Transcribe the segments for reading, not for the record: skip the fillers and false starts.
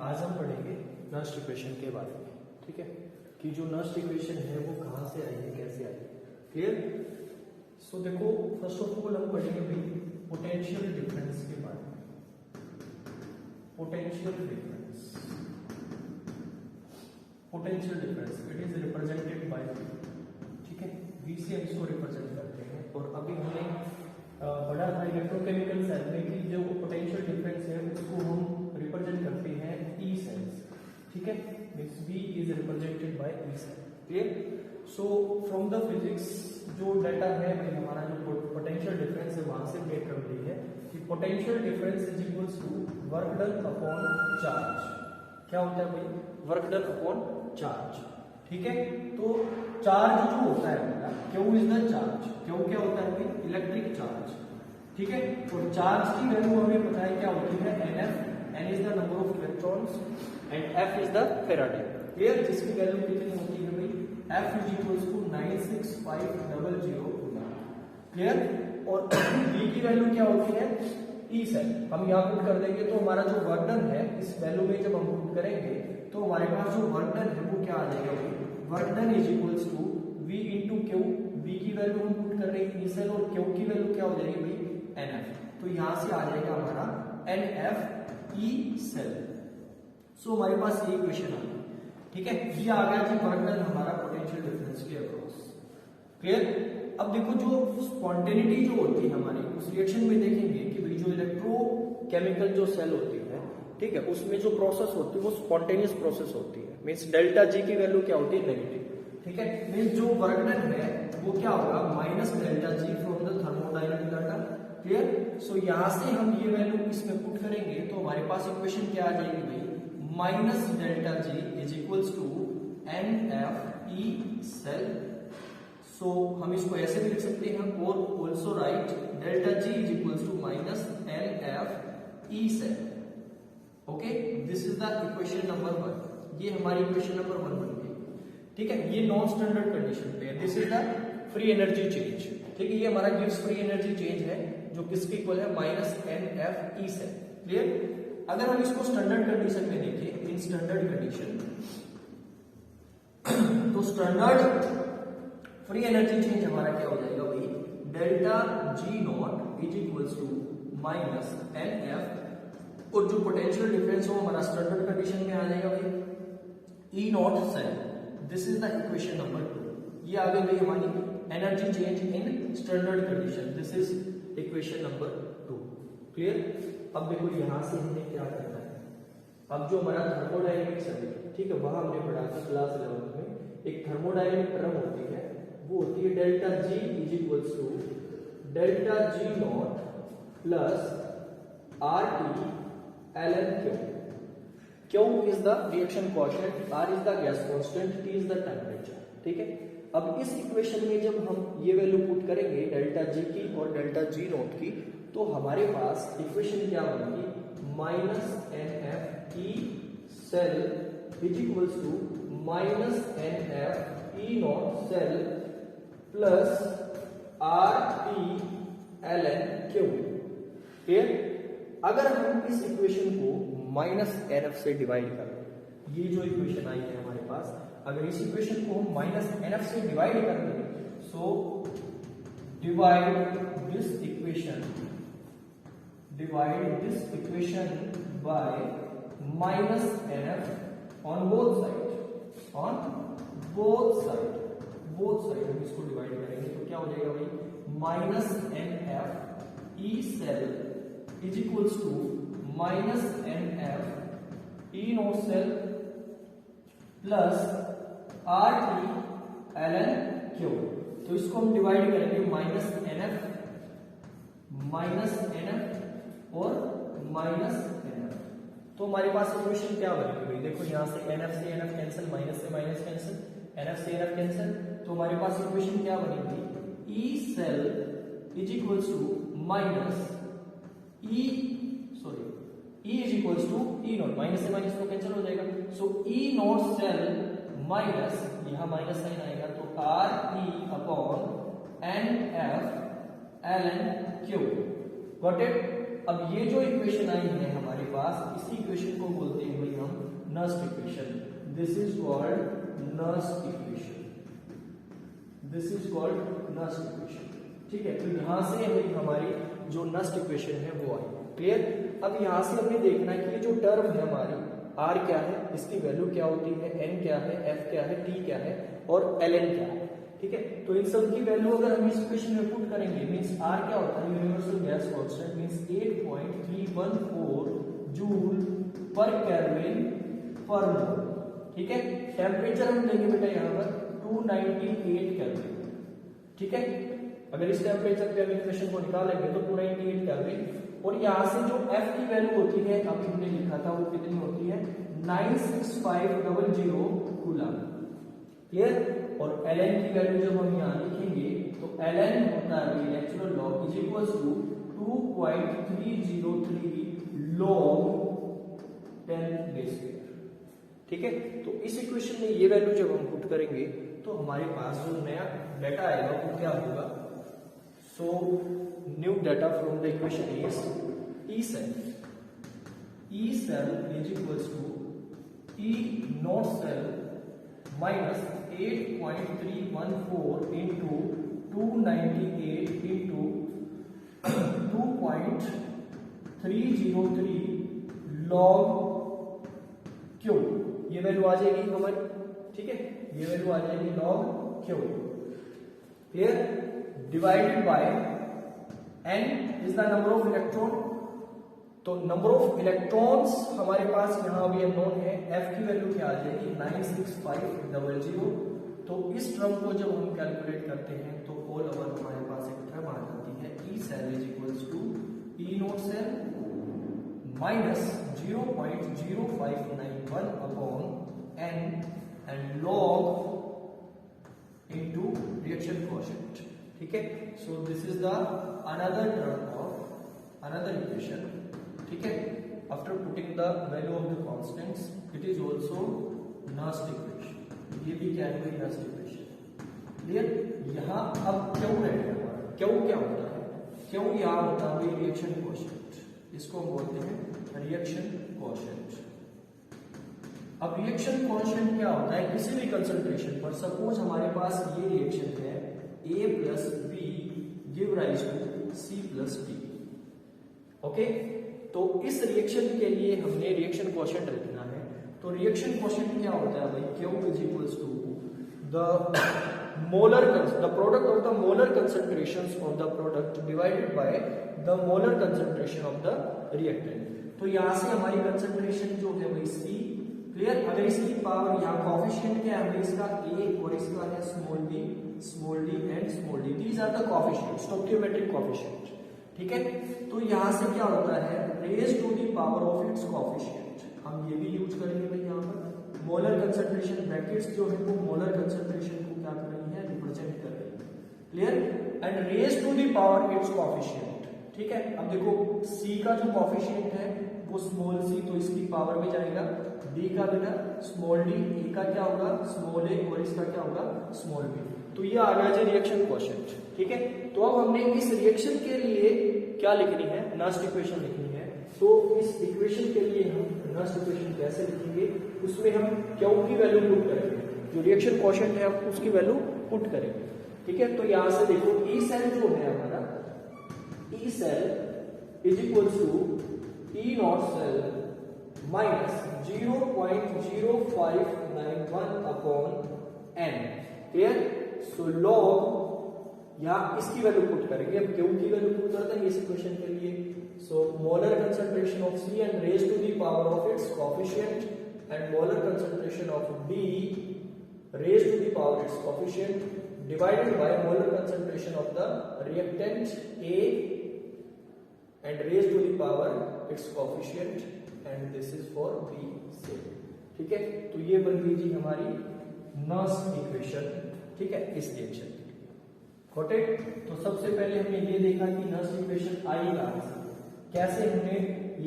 आज हम पढ़ेंगे नस्ट इक्वेशन के बारे में, ठीक है, कि जो नस्ट इक्वेशन है वो कहाँ से आई है, कैसे आई है। क्लियर? सो देखो, फर्स्ट ऑफ ऑल हम पढ़ेंगे भाई पोटेंशियल डिफरेंस के बारे में। Potential difference, potential difference it is represented bye, ठीक है, वी से हम इसको रिप्रेजेंट करते हैं। और अभी हमने बड़ा था इलेक्ट्रोकेमिकल सेल में कि जो पोटेंशियल डिफरेंस है उसको हम रिप्रेजेंट करते हैं ई सेल्स, ठीक है, means V is represented by E cell. Clear? So from the physics जो डाटा है भाई हमारा जो पोटेंशियल डिफरेंस है वहां से गेट कर ली है कि potential difference is equals to work done upon charge. क्या होता है भाई? वर्क डन अपॉन चार्ज, ठीक है। तो चार्ज जो होता है हमारा, Q is the charge, Q क्या होता है भाई? इलेक्ट्रिक चार्ज, ठीक है। और चार्ज की वैल्यू हमें पता है क्या होती है? Nf, N is the number of electrons and F is the faraday. Clear? जिसकी वैल्यू कितनी होती है भाई? F is equals to 96500 coulomb. Clear? और B की वैल्यू क्या होती है? E cell. हम यहाँ पुट कर देंगे तो हमारा जो वर्क डन है इस वैल्यू में जब हम पुट करेंगे तो हमारे पास जो वर्क डन है वो क्या आ जाएगा भाई? Work done is equals to V into Q. V की वैल्यू हम पुट कर रहे हैं ई सेल और क्यू की वैल्यू क्या हो जाएगी भाई? NF। तो यहां से आ जाएगा हमारा NF ई सेल। सो हमारे पास ये इक्वेशन आ गई, ठीक है। ये आ गया जी वर्क डन हमारा पोटेंशियल डिफरेंस के अक्रॉस। क्लियर? अब देखो जो स्पॉन्टेनिटी जो होती है हमारी उस रिएक्शन में देखेंगे कि भाई जो इलेक्ट्रोकेमिकल जो सेल होती है, ठीक है, उसमें जो प्रोसेस होती है वो स्पॉन्टेनियस प्रोसेस होती है। मींस डेल्टा जी की वैल्यू क्या होती है? नेगेटिव, ठीक है। मींस जो वर्क डन है वो क्या होगा? Minus delta G from the thermodynamic data. Clear? So यहां से हम ये वैल्यू इसमें पुट करेंगे तो हमारे पास इक्वेशन क्या आ जाएगी भाई? Minus delta G is equals to NF E cell. So हम इसको ऐसे भी लिख सकते हैं और also write delta G is equals to minus NF E cell. Okay, this is the equation number 1। ये हमारी इक्वेशन नंबर 1 बन गई, ठीक है। ये नॉन स्टैंडर्ड कंडीशन पे है। This is the free energy change, ठीक है। ये हमारा गिव्स फ्री एनर्जी चेंज है जो किसके इक्वल है? Minus NF E cell. Clear? अगर हम इसको स्टैंडर्ड कंडीशन में देखें, इन स्टैंडर्ड कंडीशन तो स्टैंडर्ड फ्री एनर्जी चेंज हमारा क्या हो जाएगा भाई? Delta G naught is equals to minus NF और जो पोटेंशियल डिफरेंस हो हमारा स्टैंडर्ड कंडीशन में आ जाएगा भाई E naught cell. This is the equation number 2। ये आ गई भाई हमारी energy change in standard condition. This is equation number 2। Clear? अब देखो यहां से हमें क्या करना है। अब जो हमारा थर्मोडायनेमिक्स है, ठीक है, वह हमने पढ़ा था क्लास 11 में। एक थर्मोडायनेमिक टर्म होती है, वो होती है delta G is equals to delta G naught plus RT ln Q। Q is the reaction quotient, R is the gas constant, T is the temperature, ठीक है। अब इस इक्वेशन में जब हम ये वैल्यू पुट करेंगे डेल्टा जी की और डेल्टा जी नॉट की तो हमारे पास इक्वेशन क्या बनेगी? Minus NF E cell is equals to minus NF E naught cell plus RT ln Q। Clear? अगर हम इस इक्वेशन को माइनस NF से डिवाइड कर दें, ये जो इक्वेशन आई है हमारे पास, अगर इस इक्वेशन को हम माइनस NF से डिवाइड कर दें, so divide this equation by minus NF on both side, हम इसको डिवाइड करेंगे तो क्या हो जाएगा भाई? Minus NF E cell is equals to minus NF E naught cell plus RT ln Q। तो इसको हम डिवाइड करेंगे माइनस NF और माइनस NF। तो हमारे पास इक्वेशन क्या बनेगी भाई? देखो यहां से NF से NF कैंसिल, माइनस से माइनस कैंसिल, NF से NF कैंसिल, तो हमारे पास इक्वेशन क्या बनेगी? E cell is equals to minus E is equals to E naught, minus से माइनस तो कैंसिल हो जाएगा। So E naught cell minus, यहां माइनस साइन आएगा तो RT upon NF ln Q। Got it? अब ये जो इक्वेशन आई है हमारे हमारे पास, इसी इक्वेशन को बोलते हैं भाई हम Nernst equation. This is called Nernst equation, this is called Nernst equation. ठीक है, तो यहां से हमारी जो नस्ट इक्वेशन है वो आई। क्लियर? अब यहां से हमें देखना है कि ये जो टर्म है हमारी r क्या है, इसकी वैल्यू क्या होती है, n क्या है, f क्या है, t क्या है और ln क्या है। ठीक है, तो इन सब की वैल्यू अगर हम इस इक्वेशन में पुट करेंगे, मींस r क्या होता है, universal gas constant, means 8.314 joule पर केल्विन पर मोल। ठीक है, टेम्परेचर हम लेंगे बेटा यहाँ पर 298 केल्विन। ठीक है, अगर इस टेम्परेचर पे हम इक्वेशन को निकालेंगे तो 298 केल्विन, और यहाँ से जो F की वैल्यू होती है, अभी हमने लिखा था वो कितनी होती है, 96500 कूलम। क्लियर? और ln की वैल्यू जब हम यहाँ लिखेंगे तो ln होता है natural log is equals to 2.303 log 10 base. ठीक है, तो इस इक्वेशन में ये वैल्यू जब हम पुट करेंगे तो हमारे पास जो नया डाटा आएगा वो क्या होगा। So new data from the equation is E cell is equals to E naught cell minus 8.314 into 298 into 2.303 log Q। ये वैल्यू आ जाएगी हमारी। ठीक है, ये वैल्यू आ जाएगी log Q। Clear? Divided by n is the number of electron. तो number of electrons हमारे पास यहाँ अभी अननोन है, f की वैल्यू क्या आ जाएगी 96500। तो इस टर्म को जब हम कैलकुलेट करते हैं तो ऑल ओवर हमारे पास एक टर्म आ जाती है E cell is equals to E naught cell minus 0.0591 upon n and log into reaction coefficient. ठीक है, so this is the another term of another equation. ठीक है, after putting the value of the constants it is also Nernst equation. ये भी क्या है, कोई Nernst equation. Clear? यहाँ अब क्यू रहेगा हमारा। क्यू क्या होता है, क्यू यहाँ होता है रिएक्शन कोएफिशिएंट, इसको हम बोलते हैं रिएक्शन कोएफिशिएंट। अब रिएक्शन कोएफिशिएंट क्या होता है, किसी भी कंसंट्रेशन पर, सपोज हमारे पास ये रिएक्शन है A plus B give rise to C plus D. Okay, तो इस रिएक्शन के लिए हमने रिएक्शन कोएफिशिएंट लिखना है। तो रिएक्शन कोएफिशिएंट क्या होता है भाई, Q is equals to the product of the molar concentrations of the product divided by the molar concentration of the reactant. तो यहां से हमारी कंसंट्रेशन जो है भाई C। क्लियर? अगर इसकी पावर, यहाँ कोएफिशिएंट क्या है, इसका A और इसका है small d and small d। These are the coefficient, stoichiometric coefficient. ठीक है, तो यहां से क्या होता है, raise to the power of its coefficient. हम ये भी यूज करेंगे भाई यहाँ पर। मोलर कंसंट्रेशन ब्रैकेट्स जो है वो मोलर कंसंट्रेशन को क्या कर रही है, रिप्रेजेंट कर रही है। Clear? And raise to the power its coefficient. ठीक है, अब देखो C का जो कोएफिशिएंट है वो स्मॉल c, तो इसकी पावर में जाएगा। D का बेटा स्मॉल d, E का क्या होगा स्मॉल a और इसका क्या होगा स्मॉल b। तो ये आ गया रिएक्शन कोएफिशिएंट। ठीक है, तो अब हमने इस रिएक्शन के लिए क्या लिखनी है, नस्ट इक्वेशन लिखनी है। तो इस इक्वेशन के लिए हम नस्ट इक्वेशन कैसे लिखेंगे, उसमें हम Q की वैल्यू पुट करेंगे, जो रिएक्शन कोएफिशिएंट है हम उसकी वैल्यू पुट करेंगे। ठीक है, तो यहां से देखो E सेल जो है हमारा, E cell is equals to E naught cell minus 0.0591 upon n। Clear? So log यहाँ इसकी वैल्यू पुट करेंगे। अब Q की वैल्यू पुट करते हैं इस इक्वेशन के लिए। So molar concentration of C and raise to the power of its coefficient and molar concentration of B raise to the power its coefficient divided by molar concentration of the reactant A and raised to the power its coefficient and this is for B cell। ठीक है, तो ये बन गई जी हमारी Nernst equation. ठीक है, इस रिएक्शन के लिए। Got it? तो सबसे पहले हमने ये देखा कि नस्ट इक्वेशन आई कहां से, कैसे हमने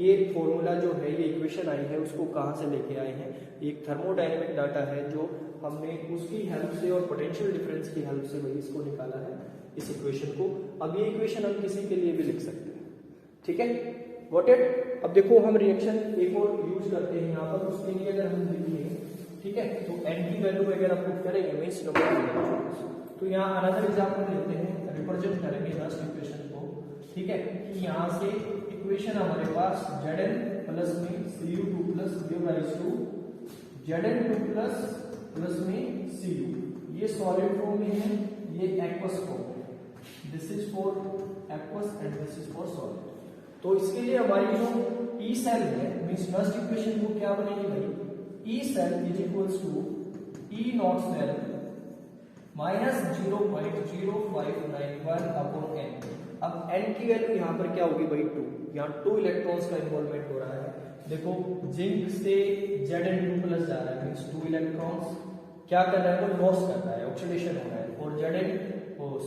ये फॉर्मूला जो है, ये इक्वेशन आई है उसको कहां से लेके आए हैं। एक थर्मोडायनेमिक डाटा है जो हमने उसकी हेल्प से और पोटेंशियल डिफरेंस की हेल्प से वही इसको निकाला है, इस इक्वेशन को। अब ये इक्वेशन हम किसी के लिए भी लिख सकते हैं। ठीक है, गॉट इट? अब देखो हम रिएक्शन एक और यूज करते हैं यहाँ पर, उसके लिए अगर हम देखिए, ठीक है, तो n की वैल्यू वगैरह पुट करेंगे मीन्स नंबर। तो यहाँ अनदर एग्जांपल लेते हैं, रिप्रेजेंट करेंगे लास्ट इक्वेशन को, ठीक है, कि यहाँ से इक्वेशन हमारे पास Zn प्लस में Cu2 plus v/2 Zn2 plus में Cu, ये सॉलिड फॉर्म में है, ये एक्वस फॉर्म है, this is for aqueous and this is for solid. तो इसके लिए हमारी जो ई सेल है मीन्स फर्स्ट इक्वेशन को क्या बनेगी भाई, E cell is equals to E naught cell minus 0.0591 upon N. अब एन की वैल्यू यहाँ पर क्या होगी भाई 2, यहाँ 2 इलेक्ट्रॉन्स का इन्वॉल्वमेंट हो रहा है। देखो जिंक से Zn2 प्लस जा रहा है मीन्स 2 इलेक्ट्रॉन्स क्या कर रहा है, वो लॉस कर रहा है, ऑक्सीडेशन हो रहा है, और Zn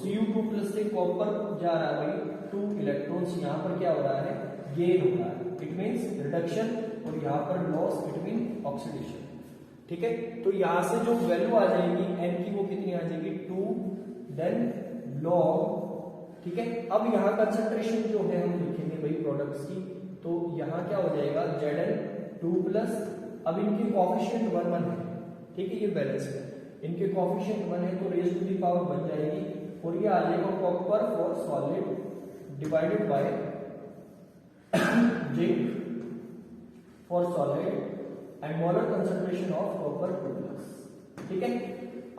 Cu2 प्लस से कॉपर जा रहा है भाई 2 इलेक्ट्रॉन्स, यहाँ पर क्या हो रहा है, गेन हो रहा है, इट मींस रिडक्शन, और यहाँ पर लॉस इट मीन ऑक्सीडेशन। ठीक है, तो यहाँ से जो वैल्यू आ जाएगी n की वो कितनी आ जाएगी 2 देन log, ठीक है। अब यहाँ कंसंट्रेशन जो है हम लिखेंगे भाई प्रोडक्ट्स की, तो यहाँ क्या हो जाएगा Zn2 प्लस, अब इनकी कोएफिशिएंट 1 1 है, ठीक है, ये बैलेंस है, इनके कोएफिशिएंट 1 है तो रेज टू द पावर बन जाएगी, और ये आ जाएगा copper for solid divided by zinc for solid and molar concentration of copper 2 plus. ठीक है,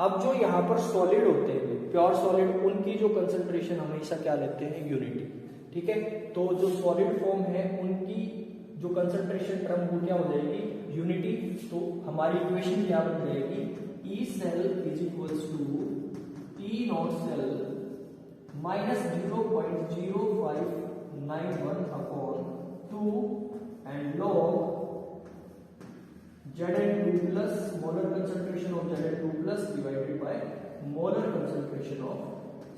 अब जो यहाँ पर सॉलिड होते हैं प्योर सॉलिड, उनकी जो कंसंट्रेशन हमेशा क्या लेते हैं, यूनिटी। ठीक है, तो जो सॉलिड फॉर्म है उनकी जो कंसंट्रेशन टर्म वो क्या हो जाएगी, यूनिटी। तो हमारी इक्वेशन क्या बन जाएगी, E cell is equals to E naught cell minus 0.0591 upon 2 and log Zn2 plus molar concentration of Zn2 plus divided by molar concentration of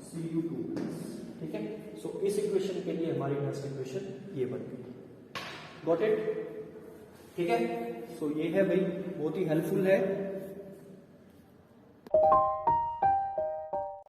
Cu2 plus। ठीक है, सो इस इक्वेशन के लिए हमारी नेक्स्ट इक्वेशन ये बन गई, गॉट इट। ठीक है, सो ये है भाई, बहुत ही हेल्पफुल है।